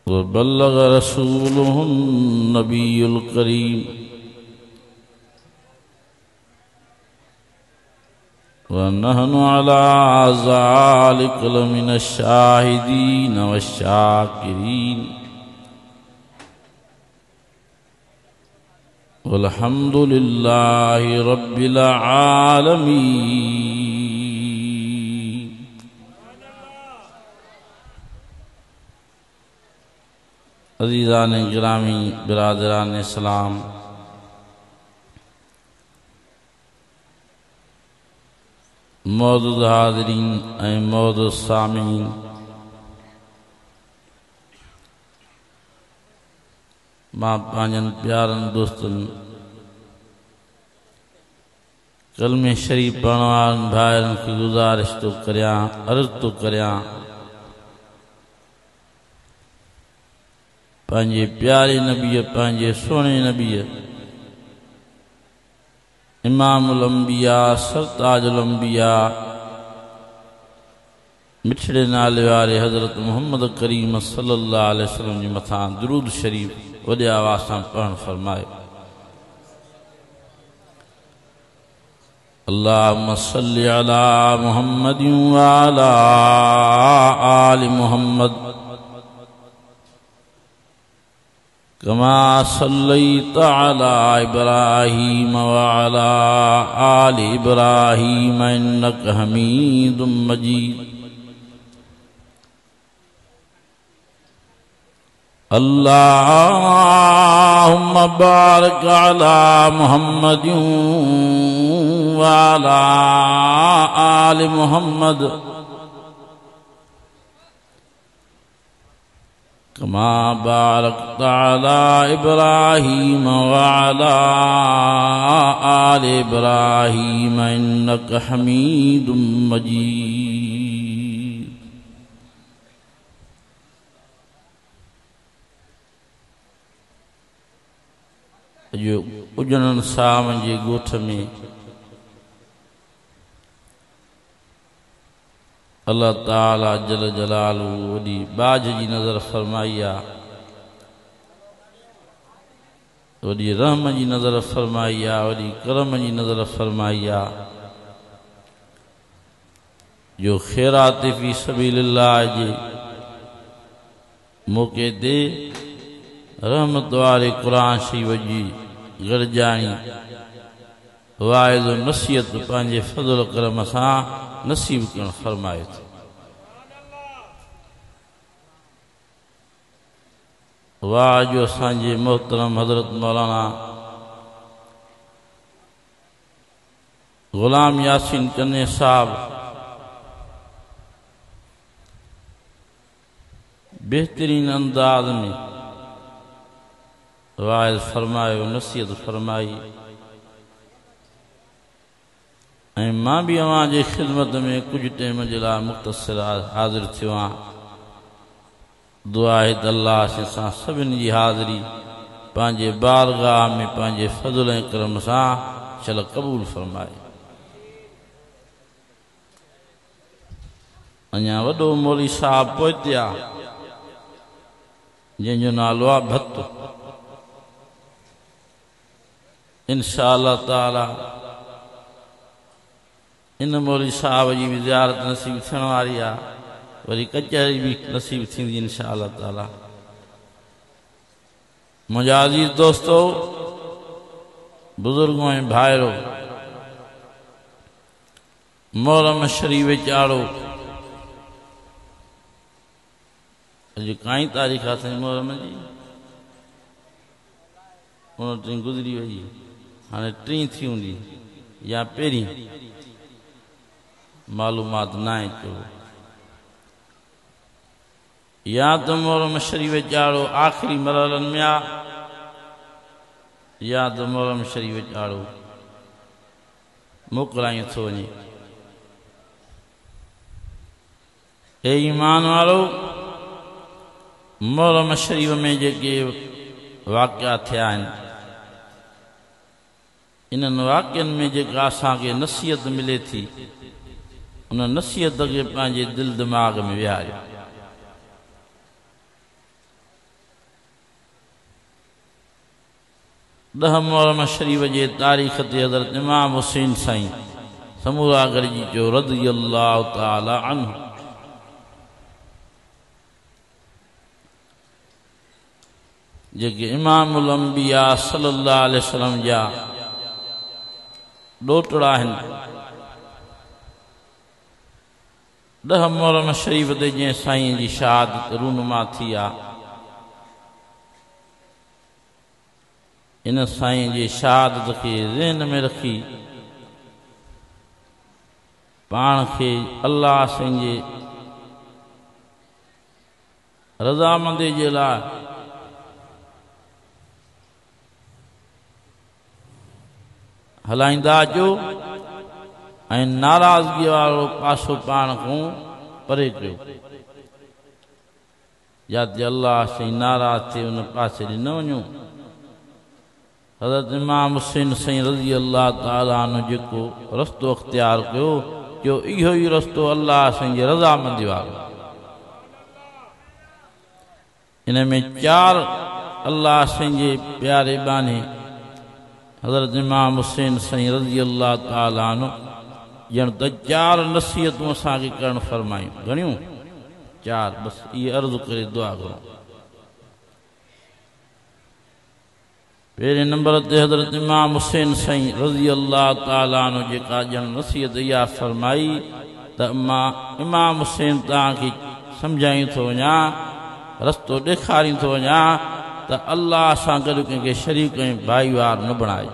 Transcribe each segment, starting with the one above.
वबल्लग रसूलुहुन नबियुल करीम वनहनु अला ज़ालिक लमिनश शाहिदीन वश्शाकिरीन वल्हम्दुलिल्लाहि रब्बिल आलमीन। अज़ीज़ान गिरामी बिरादरान इस्लाम, मौजूद हाज़रीन ऐं मौजूद सामीन, मां पंहिंजनि प्यारनि दोस्तनि कलमे शरीफ़ पढ़ण वारनि भाइरनि खे गुज़ारिश थो करियां, अर्ज़ थो करियां, पंहिंजे प्यारे नबीअ, पंहिंजे सुहिणे नबीअ, इमामुल अंबिया, सरताजुल अंबिया, मिठड़े नाले वारे हज़रत मोहम्मद करीम सल्लल्लाहु अलैहि वसल्लम जे मथां दुरूद शरीफ़ वॾे आवाज़ सां पढ़ण फरमायो। अल्लाहुम्मा सल्लि अला मुहम्मदिन व अला आलि मुहम्मद कमा सल्लैत अला इब्राहीम व अला आलि इब्राहीम इन्नका हमीदुम मजीद। अल्लाहुम्मा बारिक अला मुहम्मदिन व अला आलि मुहम्मद कमा बारकत अला इब्राहीम व अला आलि इब्राहीम इन्नका हमीदुम मजीद। जो उजनन साम जे गोठ में अल्लाह ताला जल जलालू वॾी बाज जी नज़र फरमाई आहे, वॾी रहम जी नज़र फरमाई आहे, वॾी करम जी नज़र फरमाई आहे, जो ख़ैरात फी सबीलिल्लाह जे मौक़े ते रहमत वारे क़ुरान शरीफ़ जी गॾिजाणी वाइज़ नसीहत पंहिंजे फज़ल करम सां नसीब करण फरमाए थो। वाह जो असांजे मोहतरम हज़रत मौलाना ग़ुलाम यासीन कन्ने साहब बेहतरीन अंदाज में वाइज़ फरमायो, नसीहत फरमाई, ऐं मां भी अवां जे ख़िदमत में कुछ टाइम जे लाइ मुख़्तसिर हाज़िर थियो आहियां। दुआ आहे त अल्लाह सां सभिनी जी हाज़िरी पंहिंजे बारगाह में पंहिंजे फज़ल ऐं करम सां चल क़बूल फरमाए। अञा वॾो मौली साहब पहुतिया जंहिंजो नालो आहे भत। इंशा अल्लाह ताला इन मौली साहब जी भी ज़ियारत नसीब थियण वारी आहे, वरी कचहरी भी नसीब थींदी इंशा अल्लाह ताला। मुंहिंजा अज़ीज़ दोस्तो, बुज़ुर्गों ऐं भाइरो, मोहरम शरीफ़ चाढ़ो अॼु काई तारीख़ आहे साईं मोहरम जी? 29 गुज़री वई, हाणे 3 थी हूंदी या पहिरीं, मालूमात न आहे को। या त मोहरम शरीफ़ चाढ़ो आख़िरी मरहलनि में आहे, या त मोहरम शरीफ़ चाढ़ो मोकिलायूं थो वञे। हे ईमान वारो, मोहरम शरीफ़ में जेके वाक़िया थिया आहिनि, इन्हनि वाक़ियनि में जेका असांखे नसीहत मिले थी, उन नसीहत खे पंहिंजे दिल दिमाग़ में विहारियो। 10 मुहर्रम शरीफ जे तारीख़ ते हज़रत इमाम हुसैन साईं समूरा गॾिजी जो रज़ियल्लाहु ताला अन्हु जेके इमामुल अंबिया सल्लल्लाहु अलैहि वसल्लम जा ॾोटड़ा आहिनि 10 मुहर्रम शरीफ ते जंहिं साईं जी शहादत रूनुमा थी आहे इन साईं जी शहादत खे ज़हन में रखी पाण खे अल्लाह साईं जे रज़ामंदी जे लाइ हलाईंदा अचो ऐं नाराज़गी वारो पासो पाण खां परे कयो जाते अल्लाह साईं नाराज़ थिए उन पासे ॾे न वञो। हज़रत इमाम हुसैन साईं रज़ी अल्लाह ताला अन्हु जेको रस्तो अख्तियार कयो जो इहो ई रस्तो अल्लाह साईं जे रज़ामंदी वारो। इन में 4 अल्लाह साईं जे प्यारे बाने हज़रत इमाम हुसैन साईं रज़ी अल्लाह ताला अन्हु ॼण त 4 नसीहतूं असांखे करणु फरमायूं घणियूं 4 बसि इहे अर्ज़ु करे दुआ करूं। पहिरें नंबर ते हज़रत इमाम हुसैन साईं रज़ी अल्लाह ताला अन्हु जेका ॼण नसीहत इहा फरमाई त मां इमाम हुसैन तव्हांखे सम्झाई थो वञा रस्तो ॾेखारी थो वञा त अल्लाह सां गॾु कंहिंखे शरीक ऐं भाईवार न बणाए।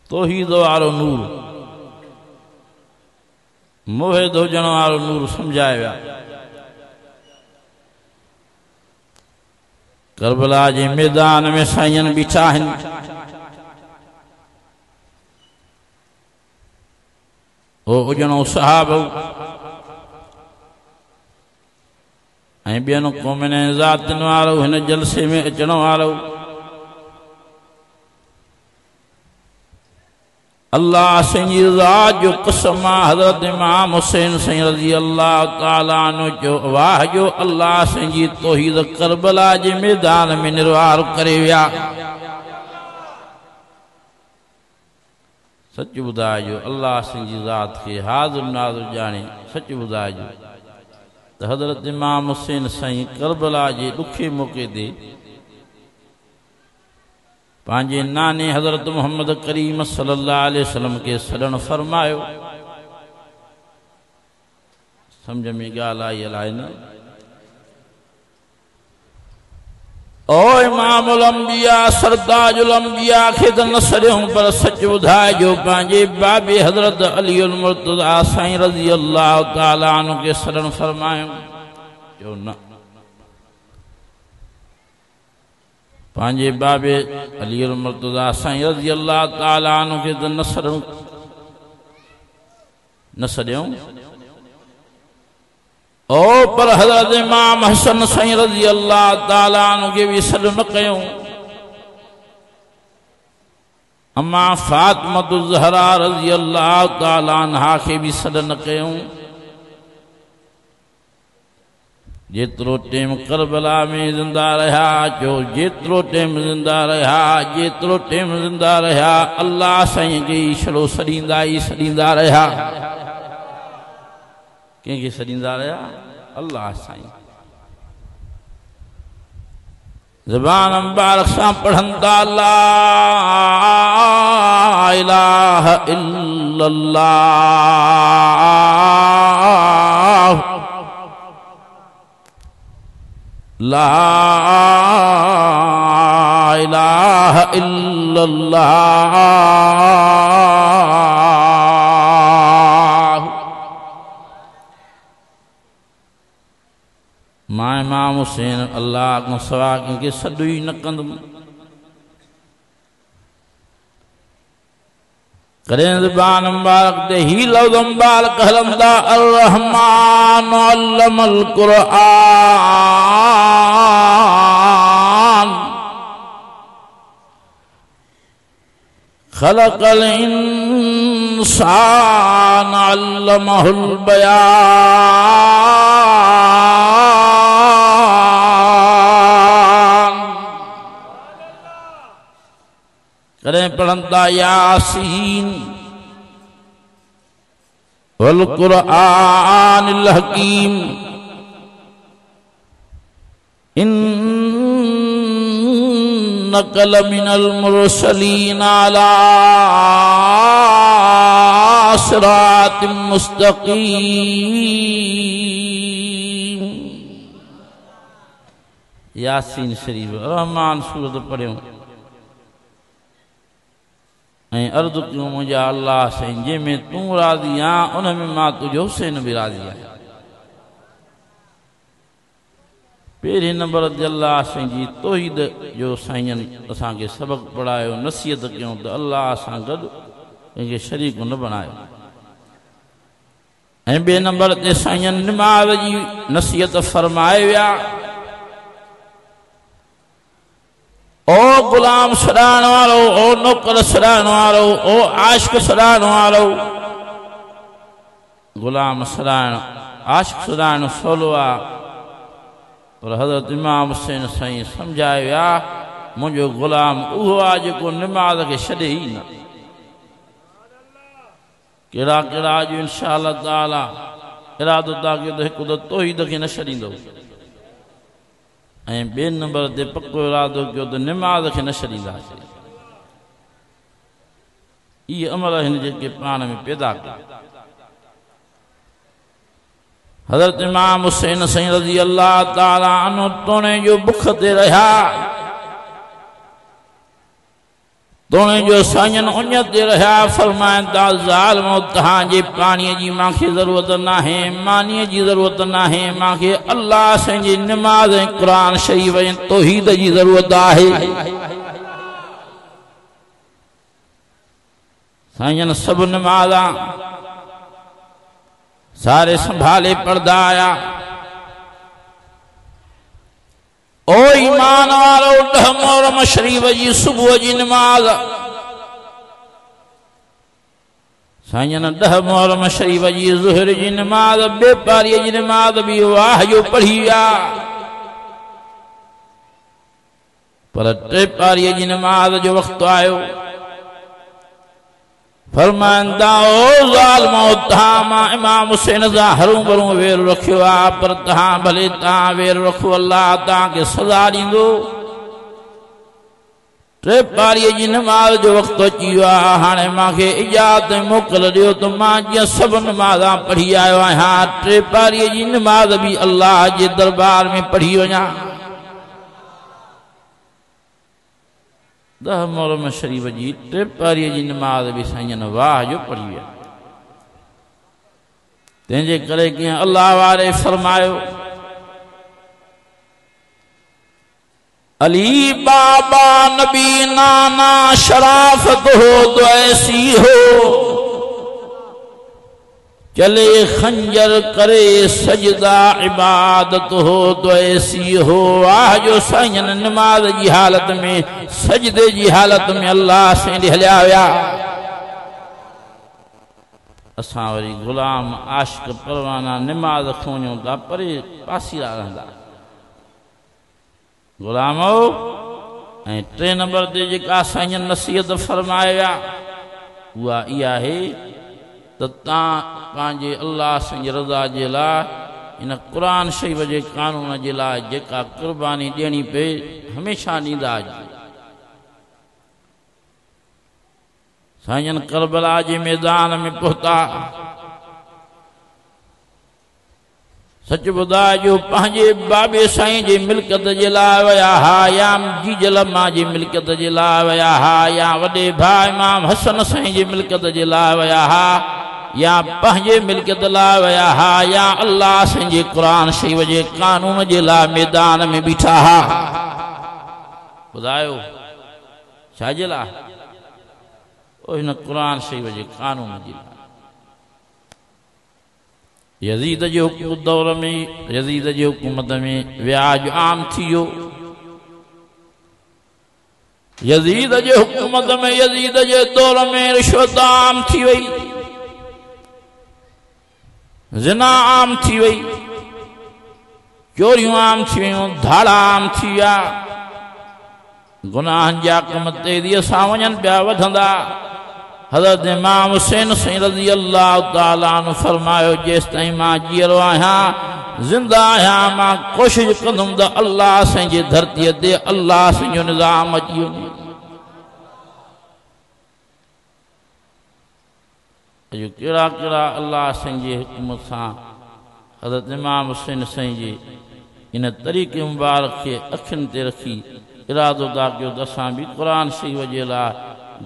तौहीद वारो नूर मोहिद हुजण वारो नूर सम्झाए विया। करबला जे मैदान में साईं बीठा आहिनि हो हुजणो सहाबो ऐं ॿियनि क़ौमुनि ज़ातियुनि वारो हिन जलसे में अचण वारो अल्लाह साईं जी रज़ा जो कसम आहे। हज़रत इमाम हुसैन साईं रज़ी अल्लाह ताला अन्हु जो वाह जो अल्लाह साईं जी तौहीद करबला जे मैदान में निर्वार करे विया। सच ॿुधाइजो अल्लाह साईं जी ज़ात खे हाज़िर नाज़िर ॼाणे सच ॿुधाइजो त हज़रत इमाम हुसैन साईं करबला जे ॾुखे मौक़े ते पंहिंजे नाने हज़रत मोहम्मद करीम सल्लल्लाहु अलैहि वसल्लम के सॾण फरमायो। सम्झ में ॻाल्हि आई अलाए न। ओ इमामुल अंबिया सरताजुल अंबिया खे त न सॾियो पर सच ॿुधाइजो पंहिंजे बाबे हज़रत अलीउल मुर्तज़ा साईं रज़ी अल्लाह ताला अन्हु खे सॾण फरमायो। चयो न पंहिंजे बाबे अलीउल मुर्तज़ा साईं रज़ी अल्लाह ताला अन्हु खे त न सॾियूं ओ पर हज़रत इमाम हसन साईं रज़ी अल्लाह ताला अन्हु खे बि सॾु न कयूं। अम्मा फातिमतु ज़हरा रज़ी अल्लाह ताला अन्हा खे बि सॾु न कयूं। जेतिरो टाइम करबला में ज़िंदा रहा जो जेतिरो टाइम ज़िंदा रहा जेतिरो टाइम ज़िंदा रहा अल्लाह साईं खे छड़ो सॾींदा ई सॾींदा रहा। कंहिंखे सॾींदा रहा अल्लाह साईं। ज़बान मुबारक सां पढ़ंदा ला इलाहा इल्लल्लाह ला इलाहा इल्लल्लाह। मां इमाम हुसैन अल्लाह को सवा कंहिंखे सॾु ई न कंदुमि। करें ज़बान मुबारक ते ही लफ्ज़ मुबारक हलंदा अर्रहमान अल्लमल क़ुरआन खलक़ल इंसान अल्लमहुल बयान। तॾहिं पढ़ंदा यासीन वल क़ुरआनिल हकीम इन्नका लमिनल मुरसलीन अला सिरातिम मुस्तकीम। यासीन शरीफ रहमान सूरत पढ़ियो ऐं अर्ज़ु कयूं मुंहिंजा अल्लाह साईं जंहिंमें तूं राज़ी आहीं उन में मां तुंहिंजो हुसैन बि राज़ी आहियां। पहिरें नंबर ते अल्लाह साईं जी तौहीद जो साईंजनि असांखे सबक़ पढ़ायो, नसीहत कयूं त अल्लाह सां गॾु कंहिंखे शरीक न बणायो। ऐं ॿिए नंबर ते साईंजनि निमाज़ जी नसीहत फरमाए विया, ओ गुलाम छॾाइण वारो, ओ नौकर छॾाइण वारो, ओ आशिक छॾाइण वारो। गुलाम छॾाइण आशिक छॾाइण सवलो आहे, पर हज़रत इमाम हुसैन साईं सम्झाए विया मुंहिंजो गुलाम उहो आहे जेको निमाज़ खे छॾे ई न। कहिड़ा कहिड़ा अॼु इंशा अल्लाह ताला इरादो था कयो त हिकु त तौहीद खे न छॾींदो, ऐं ॿिए नंबर ते पको इरादो कयो त निमाज़ खे न छॾींदासीं। इहे अमल आहिनि जेके पाण में पैदा कया। हज़रत इमाम हुसैन साईं रज़ी अल्लाह ताला अन्हु तोणे जो बुख ते रहिया, तोणे जो साईंजन उञ ते रहिया। फरमाइनि था ज़ालिमो तव्हांजे पाणीअ जी मूंखे ज़रूरत नाहे, मानीअ जी ज़रूरत नाहे, मूंखे अल्लाह साईं जी निमाज़ ऐं क़ुरान शरीफ़ ऐं तौहीद जी ज़रूरत आहे। साईंजन सभु निमाज़ा सारे संभाले पढ़दा आया। ओ ईमान वारो, 10 मुहर्रम शरीफ जी सुबुह जी निमाज़ साईंजन 10 मुहर्रम शरीफ जी ज़ुहर जी निमाज़ बेपारीअ जी निमाज़ बि वाह जो पढ़ी विया, पर टे पारीअ जी निमाज़ जो वक़्तु आयो। फरमाइंदा ओ ज़ालिमो तव्हां मां इमाम हुसैन सां हरूं भरूं वेर रखियो आहे, पर तव्हां भले तव्हां वेर रखो, अल्लाह तव्हांखे सज़ा ॾींदो। टे पारीअ जी निमाज़ जो वक़्तु अची वियो आहे, हाणे मूंखे इजाज़त मोकल ॾियो त मां जीअं सभु निमाज़ा पढ़ी आयो आहियां, टे पारीअ जी निमाज़ बि अल्लाह जे दरबार में पढ़ी वञा। 10 मुहर्रम शरीफ जी टे पारीअ जी निमाज़ बि साईंजन वाह जो पढ़ी विया। तंहिंजे करे कीअं अल्लाह वारे फरमायो, अली बाबा नबी नाना शराफत हो तो ऐसी हो, चले खंजर करे सजदा इबादत हो तो ऐसी हो। वाह जो साईंजन निमाज़ जी हालत में, सजदे जी हालत में अल्लाह से हलिया विया। असां वरी गुलाम आशिक परवाना निमाज़ खोनियूं था, परे पासीरा रहंदा गुलामो। ऐं 3 नंबर ते जेका साईंजन नसीहत फरमाए विया उहा इहा आहे त तव्हां पंहिंजे अल्लाह साईं रज़ा जे लाइ इन क़ुरान शरीफ़ जे कानून जे लाइ जेका क़ुर्बानी ॾियणी पए हमेशह ॾींदा। साईंजन करबला जे मैदान में पहुता, सच ॿुधाए जो पंहिंजे बाबे साईं जे मिल्कियत जे लाइ विया हा, या जीजल मां जे मिल्कियत जे लाइ विया हा, या वॾे भाउ इमाम हसन साईं जे मिल्कियत जे लाइ विया हा, या पंहिंजे मिल्कियत लाइ विया हा, या अल्लाह साईं जे क़ुरान शरीफ़ जे कानून जे लाइ मैदान में बीठा हा। ॿुधायो छाजे लाइ? ओ हिन क़ुरान शरीफ़ जे कानून जे लाइ। यज़ीद जे हुकूमत दौर में, यज़ीद जे हुकूमत में व्याज आम थी वियो। यज़ीद जे हुकूमत में, यज़ीद जे दौर में रिश्वत आम थी वई, ज़िना आम थी वई, चोरियूं आम थी वयूं, धाड़ा आम थी विया। गुनाहन जा कम तेज़ीअ सां वञनि पिया वधंदा। हज़रत इमाम हुसैन सईं रज़ी अल्लाह ताला अन्हु फरमायो जेसि ताईं मां जीअरो आहियां ज़िंदा आहियां मां कोशिशि कंदुमि त अल्लाह साईं जी धरतीअ ते अल्लाह साईं जो निज़ाम अची वञे। अॼु कहिड़ा कहिड़ा अल्लाह साईं जी हुकूमत सां हज़रत इमाम हुसैन साईं जी इन तरीक़े मुबारक खे अखियुनि ते रखी इरादो था कयो त असां बि क़ुरान शरीफ़ जे लाइ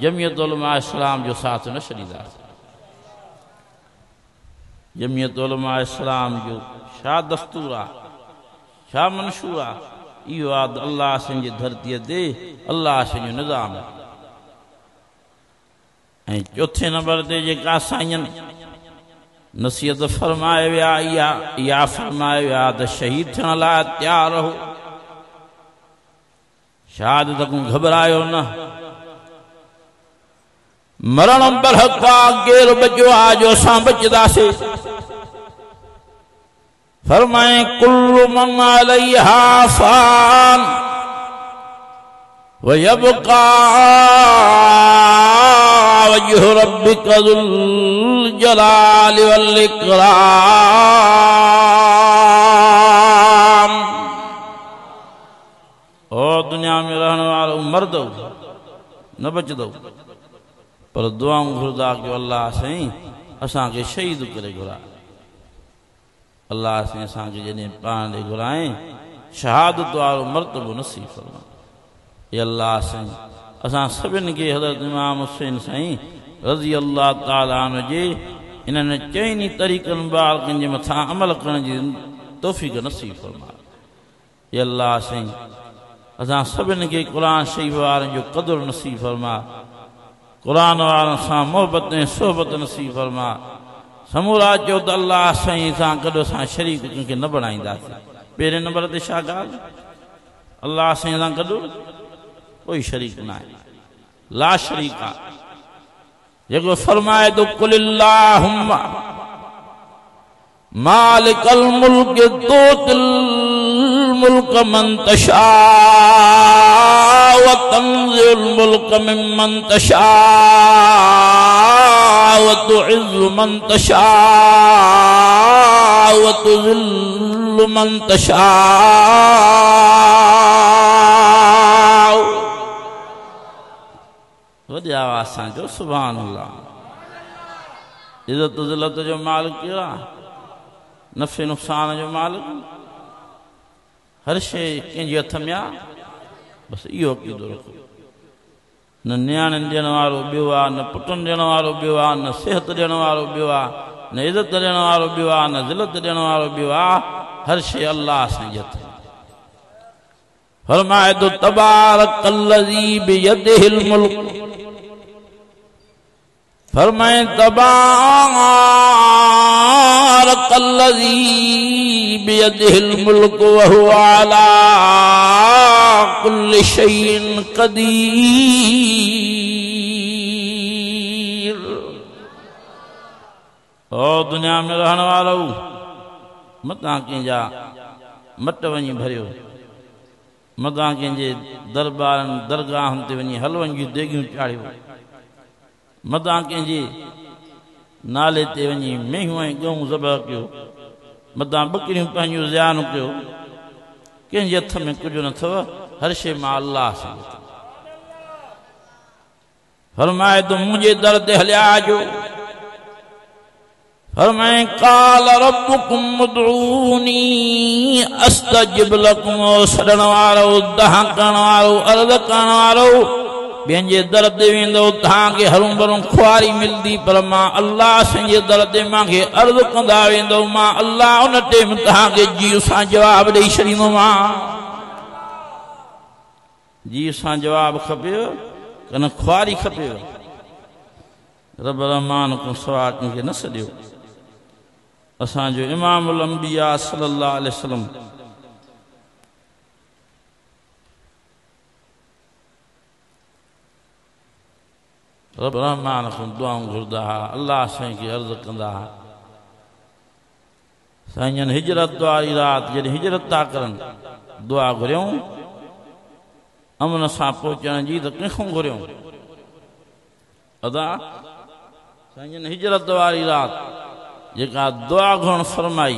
जमियत उलमा इस्लाम जो साथ न छॾींदासीं। जमियत उलमा इस्लाम जो छा दस्तूर आहे, छा मंशूर आहे, इहो आहे त अल्लाह साईं जी धरतीअ ते अल्लाह साईं जो निज़ाम। ऐं चौथे नंबर ते जेका साईंनि नसीहत फरमाए विया इहा फरमाए विया त शहीद थियण लाइ तयारु रहो, शहादत को घबरायो न। मरण बरहक केर बचो आ जो असां बचदासीं। फरमाए कुल्लु मन अलैहा फान व यबका वजहु रब्बिका ज़ुल जलाली वल इकराम। ओ दुनिया में रहने वालो मरदो न बचदो, पर दुआऊं घुरदा कि अल्लाह साईं असां खे शहीद करे घुरा। अल्लाह साईं असां खे जॾहिं पाण ॾे घुराए शहादत वारो मर्तबो नसीब फरमा। ये अल्लाह साईं असां सभिनि खे हज़रत इमाम हुसैन साईं रज़ी अल्लाह ताला अन्हु जे इन्हनि चइनी तरीक़नि मुबारकनि जे मथां अमल करण जी तौफ़ीक़ नसीब फरमा। ये अल्लाह साईं असां सभिनि खे क़ुरान शरीफ़ वारनि जो क़दुरु नसीब फरमा, क़ुरान वारनि सां मोहबत ऐं सोहबत नसीब फरमा। समूरा चयो त अल्लाह साईं सां गॾु असां शरीक कंहिंखे न बणाईंदासीं। पहिरें नंबर ते छा ॻाल्हि, अल्लाह साईं सां गॾु कोई शरीक न आहे, ला शरीक आहे। जेको फरमाए तो कुलिल्लाहुम्मा मालिकल मुल्क तूतिल मुल्क मन तशा व तंज़िल मुल्क मिम्मन तशा व तुइज़्ज़ु मन तशा व तुज़िल्लु मन तशा। वॾी आवाज़ सां जो सुभान अल्लाह। इज़्ज़त ज़िल्लत जो मालिक केरु आहे? नफ़े नुक़सान जो मालिक, हर शइ कंहिंजे हथ में आहे। बसि इहो अक़ीदो रखो। न नियाणियुनि ॾियण वारो ॿियो आहे, न पुटनि ॾियण वारो ॿियो आहे, न सिहत ॾियण वारो ॿियो आहे, न इज़त ॾियण वारो ॿियो आहे, न ज़िलत ॾियण वारो ॿियो आहे। हर शइ अल्लाह सां जे हथ में। फरमाए तो तबारकल्लज़ी बियदिहिल मुल्क, फरमाए तबारकल्लज़ी बियदिहिल मुल्क व हुवा अला कुल्लि शैइन क़दीर। ओ दुनिया में रहण वारो मतां कंहिंजा मट वञी भरियो, मतां कंहिंजे दरबारनि दरगाहनि ते वञी हलवनि जूं देगियूं चाढ़ियो, मतां कंहिंजे नाले ते वञी मेहियूं ऐं ॻऊं ज़बह कयो, मतां बकरियूं पंहिंजूं ज़ियान कयो। कंहिंजे हथ में कुझु न अथव, हर शइ मां अल्लाह सां। फरमाए तो मुंहिंजे दर ते हलिया अचो। फरमाए काल रब्बुकुम उदऊनी अस्तजिब लकुम। सॾण वारो, दहाकण वारो, अर्ज़ करण वारो ॿियनि जे दर ते वेंदो तव्हांखे हरूं भरूं खुआरी मिलंदी, पर मां अल्लाह साईं जे दर ते मूंखे अर्ज़ कंदा वेंदो, मां अल्लाह उन टेम तव्हांखे जी सां जवाबु ॾेई छॾींदोमांव। जी सां जवाबु खपेव कन खुआरी खपेव? रब रहमान को सवाल कंहिंखे न सॾियो। असांजो इमामुल अंबिया सल्लल्लाहु अलैहि वसल्लम रब रहमान को दुआऊं घुरदा हुआ, अल्लाह साईं खे अर्ज़ कंदा हुआ। साईं हिजरत वारी रात जॾहिं हिजरत था करनि दुआ घुरियूं अमन सां पहुचण जी त कंहिंखां घुरियूं अदा साईं हिजरत वारी राति जेका दुआ घुरण फरमाई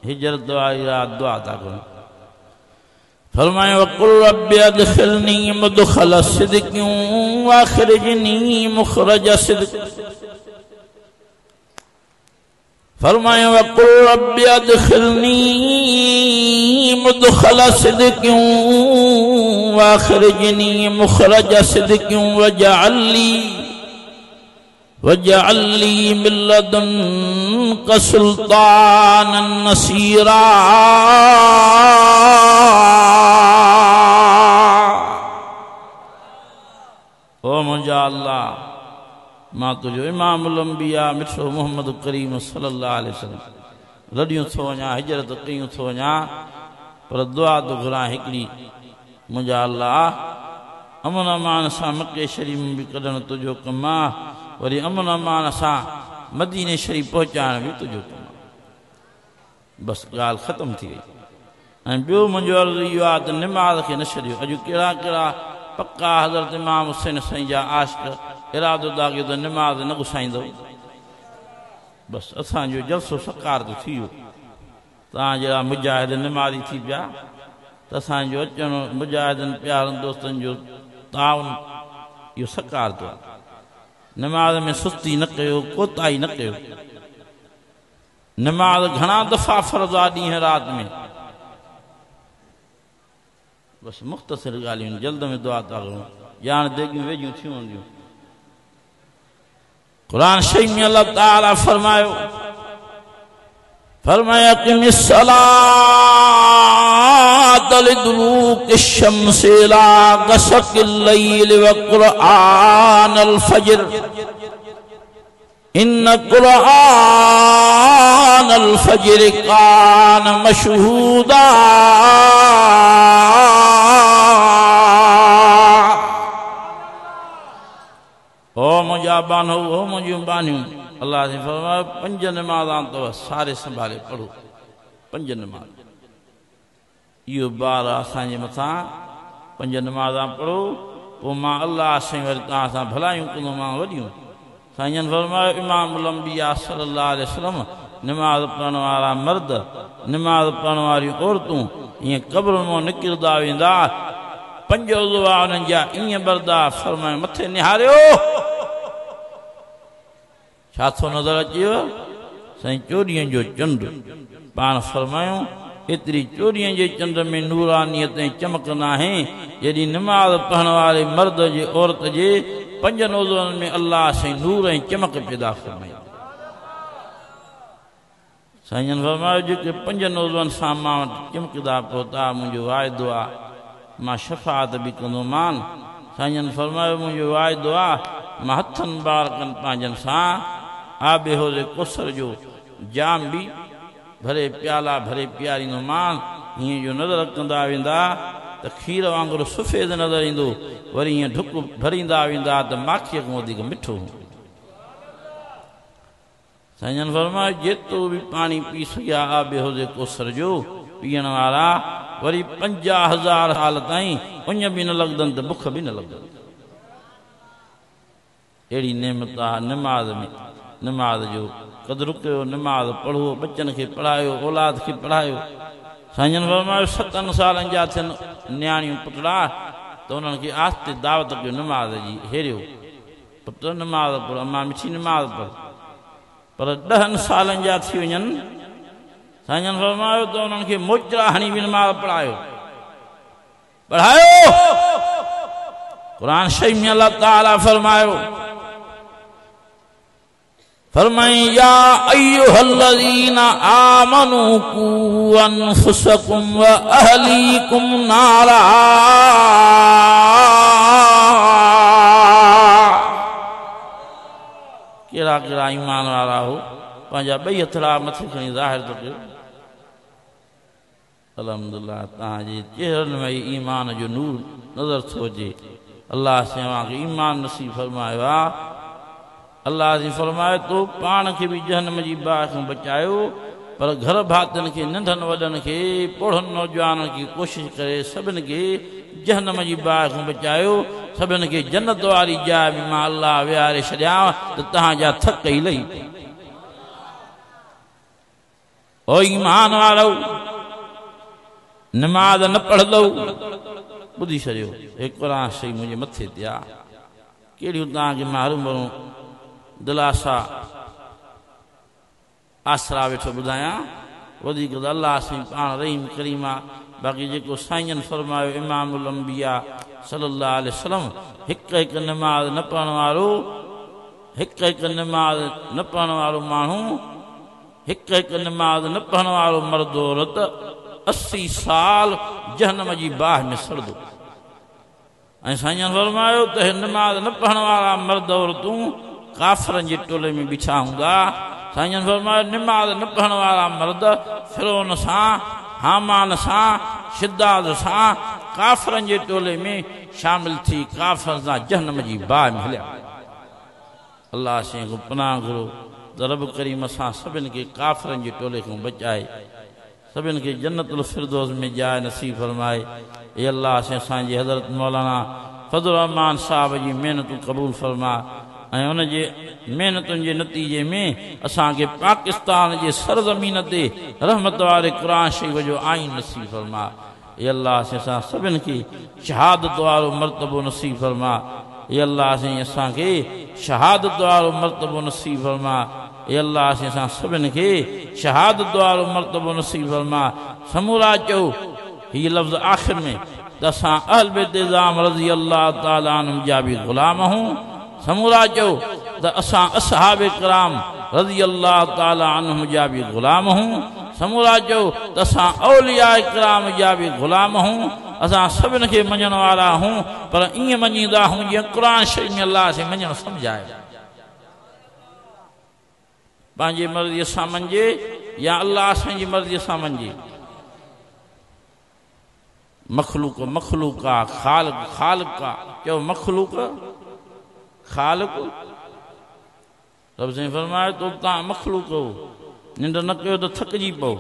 हिजरत वारी राति दुआ था घुरण फरमायो वक़ुल रब्बि अदखिलनी मुदखल सिद्क़ वअखरिजनी मुखरज सिद्क़ फरमायो वक़ुल रब्बि अदखिलनी मुदखल सिद्क़ वअखरिजनी मुखरज सिद्क़ वजअल ली मिन लदुनक सुल्तानन नसीरा ओ मुंहिंजा अल्लाह मां तुंहिंजो इमामुल अंबिया मिठो मोहम्मद करीम सल्लल्लाहु अलैहि वसल्लम लॾियूं थो वञा हिजरत कयूं थो वञा पर दुआ थो घुरां हिकिड़ी मुंहिंजा अल्लाह अमन अमान सां मके शरीफ़ में बि कढणु तुंहिंजो कमु आहे वरी अमन अमान सां मदीने शरीफ़ पहुचाइण बि तुंहिंजो कमु आहे बसि ॻाल्हि ख़तमु थी वई ऐं ॿियो मुंहिंजो अर्ज़ु इहो आहे त निमाज़ खे न छॾियो अॼु कहिड़ा कहिड़ा पक्का हज़रत इमाम हुसैन साईं जा आशिक़ इरादो था कयो त निमाज़ न घुसाईंदो बसि असांजो जलसो सकार थो थी वियो तव्हां जहिड़ा मुजाहिद निमाज़ी थी पिया त असांजो अचणु मुजाहिदनि प्यारनि दोस्तनि जो ताउन इहो सकार थो आहे निमाज़ में सुस्ती न कयो कोताही न कयो निमाज़ घणा दफ़ा फ़र्ज़ आहे ॾींहं राति में बसि मुख़्तसिर ॻाल्हियूं जल्द में दुआ था करूं ॼाण देगियूं वेझियूं थियूं हूंदियूं क़ुरान शरीफ़ में अल्लाह ताला फरमाया अक़िमिस सलात लिदुलूकि शम्सि इला ग़सक़िल लैलि व क़ुरआनल फ़ज्र इन्न क़ुरआनल फ़ज्र कान मशहूदा ओ मुंहिंजा बानो ओ मुंहिंजूं बानियूं अल्लाह ने फरमायो 5 नमाज़ां अथव सारे संभाले पढ़ो 5 नमाज़ इहो ॿार असांजे मथां 5 नमाज़ां पढ़ो पोइ मां अल्लाह साईं वरी तव्हां सां भलायूं कंदोमांव वॾियूं साईं फरमायो इमामुल अंबिया सल्लल्लाहु अलैहि वसल्लम नमाज़ पढ़ण वारा मर्द नमाज़ पढ़ण वारियूं औरतूं ईअं क़ब्रुनि मां निकिरंदा वेंदा 5 उज़वा उन्हनि जा ईअं बरदा फरमायो मथे निहारियो छा थो नज़र अचेव साईं चोॾीअं जो चंड पाण फरमायूं एतिरी चोॾीअं जे चंड में नूरानियत ऐं चमक न आहे जॾहिं निमाज़ पढ़ण वारे मर्द जे औरत जे 5 उज़वनि में अल्लाह साईं नूर ऐं चमक पैदा फरमाई साईं फरमायो जेके 5 उज़वनि सां मां वटि चिमकंदा पहुता मुंहिंजो वाइदो आहे मां शफ़ाअत बि कंदोमान साईं फरमायो मुंहिंजो वाइदो आहे मां हथनि मुबारकनि पंहिंजनि सां आबे हौज़े कौसर जो जाम बि भरे प्याला भरे पीआरींदोमान हीअं जो नज़र कंदा वेंदा त खीर वांगुरु सफ़ेद नज़र ईंदो वरी ईअं ढुक भरींदा वेंदा त माखीअ खां वधीक मिठो साईं फरमायो जेतिरो बि पाणी पी सघिया आबे हौज़े कौसर जो पीअण वारा वरी 50,000 साल ताईं उञ बि न लॻंदनि त बुख बि न लॻंदनि अहिड़ी नेमत आहे निमाज़ में निमाज़ जो क़दुरु कयो निमाज़ पढ़ो बच्चनि खे पढ़ायो औलाद खे पढ़ायो साईं फरमायो 7 सालनि जा थियनि नियाणियूं पुटड़ा त उन्हनि खे आस्ते दावत कयो निमाज़ जी हेरियो पुट निमाज़ पढ़ अम्मा मिठी निमाज़ पढ़ पर 10 सालनि जा थी वञनि साईं फरमायो त उन्हनि खे मोचड़ा हणी बि निमाज़ पढ़ायो क़ुरान शरीफ़ में अल्लाह ताला फरमाई या अय्युहल्लज़ीना आमनू कू अनफुसकुम व अहलीकुम नारा केड़ा केड़ा ईमान वारा हो पंहिंजा 2 हथड़ा मथे खणी ज़ाहिर थो कयो अल्हम्दुलिल्लाह तव्हांजे चेहरनि में ईमान जो नूर नज़र थो अचे अल्लाह से खे ईमान नसीब फरमायो आहे अल्लाह जी फरमाए तो पाण खे बि जहन्नम जी बाहि खां बचायो पर घर भातनि खे नंढनि वॾनि खे पोढ़नि नौजवाननि खे कोशिशि करे सभिनि खे जहन्नम जी बाहि खां बचायो सभिनि खे जन्नत वारी जाइ में मां अल्लाह विहारे छॾियां त तव्हांजा थक ई लही ओ ईमान वारो नमाज़ न पढ़ंदो ॿुधी छॾियो हे क़ुर शई मुंहिंजे मथे ते आहे कहिड़ियूं तव्हांखे मां हरू भरू दिलासा आसरा वेठो ॿुधायां वधीक त अल्लाह साईं पाण रहीम करीम आहे बाक़ी जेको साईं फरमायो इमामुल अंबिया सल्लल्लाहु अलैहि वसल्लम हिकु हिकु नमाज़ न पढ़ण वारो हिकु हिकु नमाज़ न पढ़ण वारो माण्हू हिकु हिकु नमाज़ न पढ़ण वारो मर्द औरत 80 साल जहन्नम जी बाहि में सड़दो ऐं साईं फरमायो त नमाज़ न पढ़ण वारा मर्द औरतूं काफ़रनि जे टोले में बीठा हूंदा साईं फरमायो नमाज़ न पढ़ण वारा मर्द फिरौन सां हामान सां शिद्दाद सां काफ़रनि जे टोले में शामिल थी काफ़रनि सां जहन्नम जी बाहि में हलिया अल्लाह साईं खां पनाह घुरो त रब करीम असां सभिनि खे काफ़रनि जे टोले खां बचाए सभिनि खे जन्नतुल फिरदौस में जाइ नसीब फरमाए ए अल्लाह से असांजे हज़रत मौलाना फज़ल रहमान साहब जी महिनतूं क़बूल फरमा ऐं उन जे महिनतुनि जे नतीजे में असांखे पाकिस्तान जे सरज़मीन ते रहमत वारे क़ुर शरीफ़ जो आइन नसीब फरमा ए अल्लाह से असां सभिनि खे शहादत वारो मर्तबो नसीब फरमा ए अल्लाह से असांखे शहादत वारो मर्तबो नसीब फरमा ए अल्लाह से असां सभिनि खे शहादत वारो मर्तबो नसीब फरमा समूरा चओ हीअ लफ़्ज़ आख़िर में त असां अहल बैत निज़ाम रज़ी अल्लाह ताला अन्हुम जा बि ग़ुलाम हूं समूरा चओ त असां असहाब किराम रज़ी अल्लाह ताला अन्हुम जा बि ग़ुलाम हूं समूरा चओ त असां औलिया किराम जा बि ग़ुलाम हूं असां सभिनि खे मञण वारा हूं पर ईअं मञींदा हूं जीअं क़ुर शरीफ़ में अल्लाह से मञणु सम्झाए पंहिंजे मर्ज़ीअ सां मञे या अल्लाह साईं मर्ज़ीअ सां मञे मखलूक मखलूक आहे ख़ालिक़ ख़ालिक़ आहे चओ मखलूक ख़ालिक़ रब साईं फरमाए तो तव्हां मखलूक हो निंड न कयो त थकिजी पओ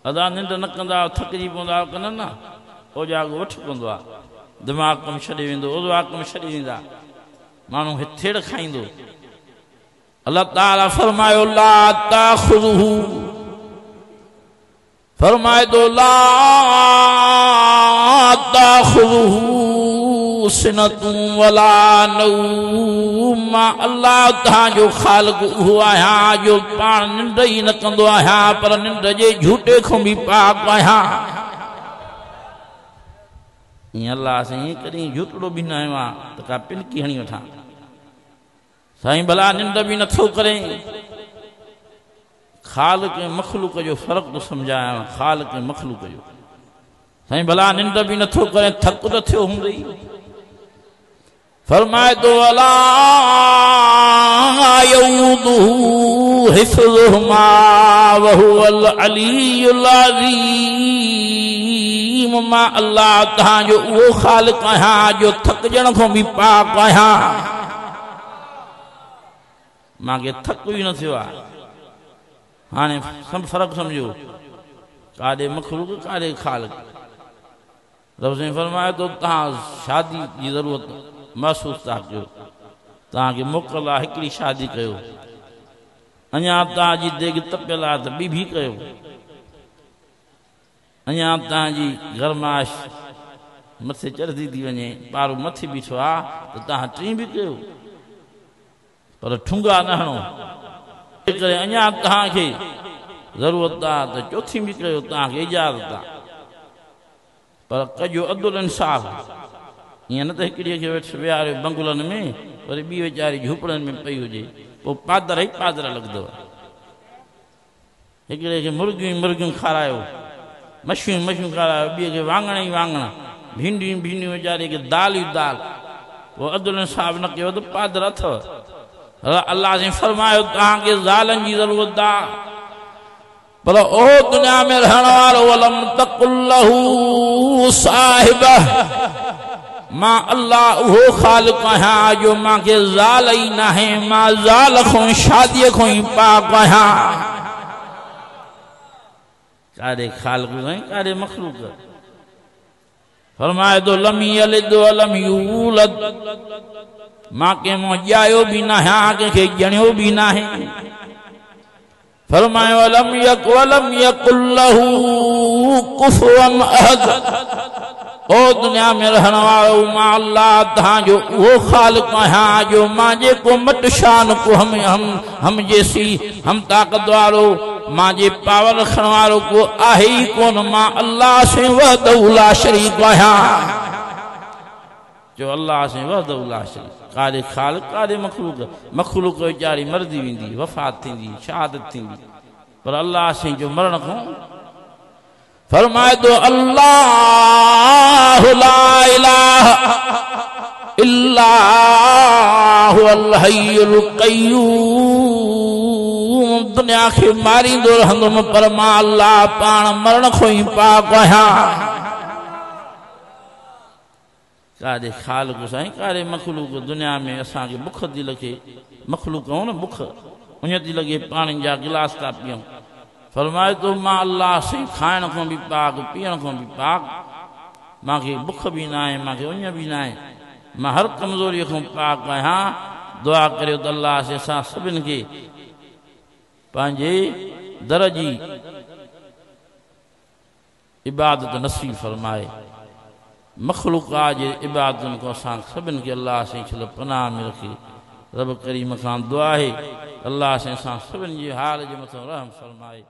अदा निंड न कंदा थकिजी पवंदा कनि न ओजागो वठी पवंदो आहे दिमाग़ कमु छॾे वेंदो ओज़ा कमु छॾे वेंदा माण्हू हिथेड़ खाईंदो अल्लाह ताला फरमायो ला ताखुज़ुहु फरमाए दो ला ताखुज़ुहु सिनतुन वला नौम अल्लाह तव्हांजो ख़ालिक़ उहो आहियां जो पाण निंड ई न कंदो आहियां पर निंड जे झूठे खां बि पाक आहियां ईअं अल्लाह साईं कॾहिं झूठड़ो बि न आयो आहे त का पिनकी हणी वठां साईं भला निंड बि नथो करे ख़ालिक़ ऐं मख़लूक़ जो फ़र्क़ु थो सम्झायां ख़ालिक़ ऐं मख़लूक़ जो साईं भला निंड बि नथो करे थक त थियो हूंदई फरमाए तो अला यऊदुहु हिफ़्ज़ुहुमा व हुवल अलीयुल अज़ीम मां अल्लाह तव्हांजो उहो ख़ालिक़ आहियां जो थकजण खां बि पाक आहियां मांखे थक बि न थियो आहे हाणे सभु फ़र्क़ु सम्झो काॾे मखलूक काॾे ख़ालिक़ रब साईं फरमाए तो तव्हां शादी जी ज़रूरत महसूस था कयो तव्हांखे मोकल आहे हिकिड़ी शादी कयो अञा तव्हांजी देग तपियल आहे त ॿी बि कयो अञा तव्हांजी गरमाश मथे चढ़ंदी थी वञे पारो मथे बीठो आहे त तव्हां टी बि कयो पर ठुंगा न हणो करे अञा तव्हांखे ज़रूरत आहे त चौथी बि कयो तव्हांखे इजाज़त आहे पर कजो अदुल इंसाफ़ ईअं न त हिकिड़ीअ खे वेठि विहारियो बंगुलनि में वरी ॿी वीचारी झूपड़नि में पई हुजे पोइ पादर ई पादर लॻंदव हिकिड़े खे मुर्गियूं मुर्गियूं खारायो मछियूं मछियूं खारायो ॿिए खे वाङण ई वाङण भिंडियूं भिंडियूं वीचारे खे दाल ई दाल पोइ अदुल इंसाफ़ न कयो त पादर अथव अल्लाह से फरमायो तव्हांखे ज़ालनि जी ज़रूरत आहे पर ओ दुनिया में रहण वारो वलम तकुल लहू साहिब मां अल्लाह उहो ख़ालिक़ आहियां जो मांखे ज़ाल ई नाहे मां ज़ाल खां शादीअ खां ई पाक आहियां कारे खालिक साईं कारे मखलूक फरमाए तो लम यलिद वलम यूलद मां के मो जायो भी ना है के जणियो भी ना है फरमाए वलम यकुल लहू कुफुवन अहद ओ दुनिया में रहने वालो मां अल्लाह तहां जो वो खालिक है जो मां जे को मट शान को हम जैसी हम ताकत वालो मां जे पावर रखण वालो को आहे ही कोन मां अल्लाह से वहदहु ला शरीक है जो अल्लाह से वहदहु ला शरीक कारे खालिक कारे मखलूक वीचारी मरदी वेंदी वफ़ात थींदी शहादत थींदी पर अल्लाह से जो मरण को फरमाए तो अल्लाह ला इलाहा इल्ला हुवल हय्युल क़य्यूम दुनिया के मारींदो रहंदुमि पर मां अल्लाह पाण मरण खो ही पाक आहियां कारे खालिक साईं कारे मखलूक दुनिया में असां खे बुख थी लगे मखलूक हो न बुख उन थी लगे पानी जा गिलास था पियूं फरमाए तो मां अल्लाह से खाइण को भी पाक पीअण को भी पाक मां खे बुख भी ना है मां खे उन भी ना है मां हर कमजोरी को पाक आहियां दुआ करियो त अल्लाह से असां सभिनि खे पंहिंजे दर जी इबादत नसीब फरमाए मखलूका जे इबादतुनि को असां सभिनि खे अल्लाह से छल पनाह में रखे रब करीम खां दुआ है अल्लाह से असां सभिनि जे हाल जे मथां रहम फरमाए।